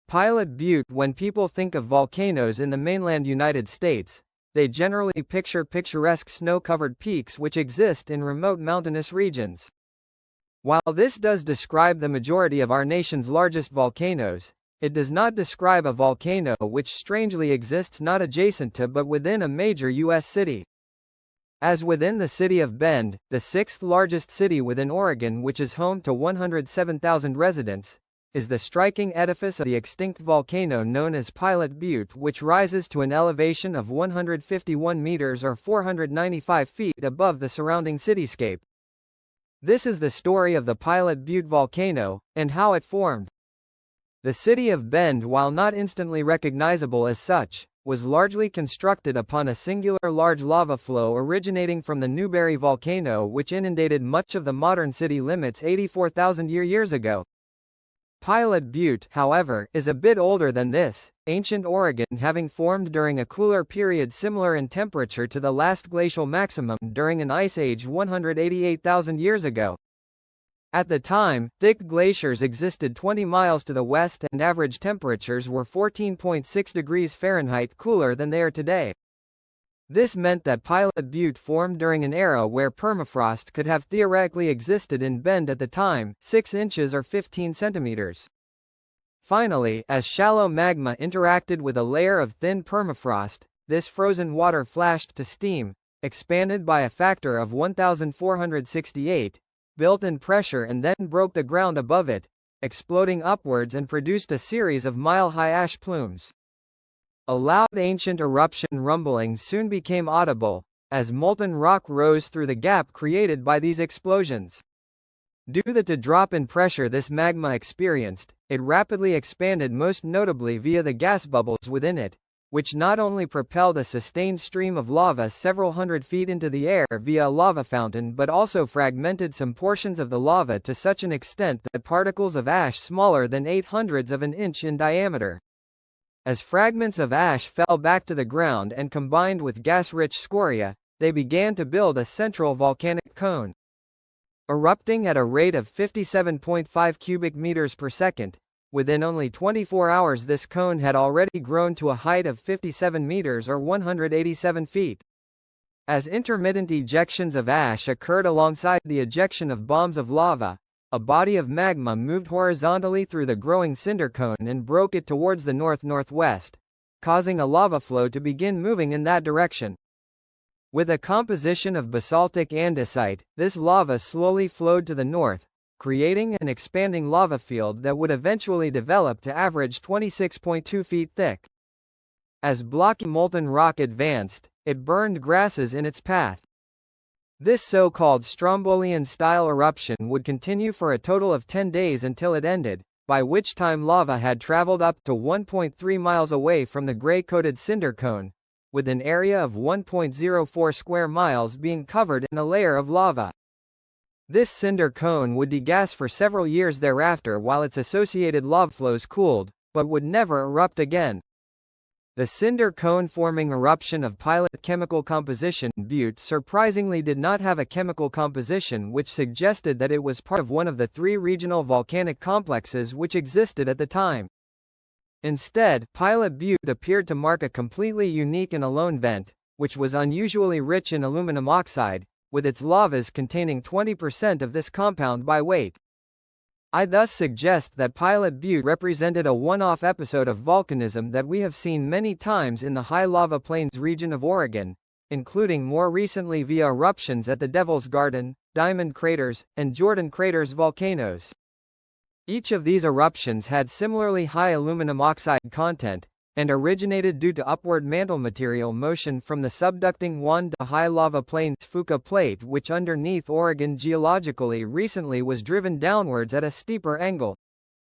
Pilot Butte. When people think of volcanoes in the mainland United States, they generally picture picturesque snow-covered peaks which exist in remote mountainous regions. While this does describe the majority of our nation's largest volcanoes, it does not describe a volcano which strangely exists not adjacent to but within a major U.S. city. As within the city of Bend, the sixth largest city within Oregon, which is home to 107,000 residents, is the striking edifice of the extinct volcano known as Pilot Butte, which rises to an elevation of 151 meters or 495 feet above the surrounding cityscape. This is the story of the Pilot Butte volcano, and how it formed. The city of Bend, while not instantly recognizable as such, was largely constructed upon a singular large lava flow originating from the Newberry volcano, which inundated much of the modern city limits 84,000 years ago. Pilot Butte, however, is a bit older than this, ancient Oregon having formed during a cooler period similar in temperature to the last glacial maximum during an ice age 188,000 years ago. At the time, thick glaciers existed 20 miles to the west and average temperatures were 14.6 degrees Fahrenheit cooler than they are today. This meant that Pilot Butte formed during an era where permafrost could have theoretically existed in Bend at the time, 6 inches or 15 centimeters. Finally, as shallow magma interacted with a layer of thin permafrost, this frozen water flashed to steam, expanded by a factor of 1,468, built in pressure and then broke the ground above it, exploding upwards and produced a series of mile-high ash plumes. A loud ancient eruption rumbling soon became audible, as molten rock rose through the gap created by these explosions. Due to the drop in pressure this magma experienced, it rapidly expanded, most notably via the gas bubbles within it, which not only propelled a sustained stream of lava several hundred feet into the air via a lava fountain but also fragmented some portions of the lava to such an extent that particles of ash smaller than 0.08 of an inch in diameter. As fragments of ash fell back to the ground and combined with gas-rich scoria, they began to build a central volcanic cone. Erupting at a rate of 57.5 cubic meters per second, within only 24 hours this cone had already grown to a height of 57 meters or 187 feet. As intermittent ejections of ash occurred alongside the ejection of bombs of lava, a body of magma moved horizontally through the growing cinder cone and broke it towards the north-northwest, causing a lava flow to begin moving in that direction. With a composition of basaltic andesite, this lava slowly flowed to the north, creating an expanding lava field that would eventually develop to average 26.2 feet thick. As blocky molten rock advanced, it burned grasses in its path. This so-called Strombolian-style eruption would continue for a total of 10 days until it ended, by which time lava had traveled up to 1.3 miles away from the gray-coated cinder cone, with an area of 1.04 square miles being covered in a layer of lava. This cinder cone would degas for several years thereafter while its associated lava flows cooled, but would never erupt again. The cinder cone-forming eruption of Pilot chemical composition Butte surprisingly did not have a chemical composition which suggested that it was part of one of the 3 regional volcanic complexes which existed at the time. Instead, Pilot Butte appeared to mark a completely unique and alone vent, which was unusually rich in aluminum oxide, with its lavas containing 20% of this compound by weight. I thus suggest that Pilot Butte represented a one-off episode of volcanism that we have seen many times in the high lava plains region of Oregon, including more recently via eruptions at the Devil's Garden, Diamond Craters, and Jordan Craters volcanoes. Each of these eruptions had similarly high aluminum oxide content, and originated due to upward mantle material motion from the subducting Juan de high lava plains Fuca plate, which underneath Oregon geologically recently was driven downwards at a steeper angle.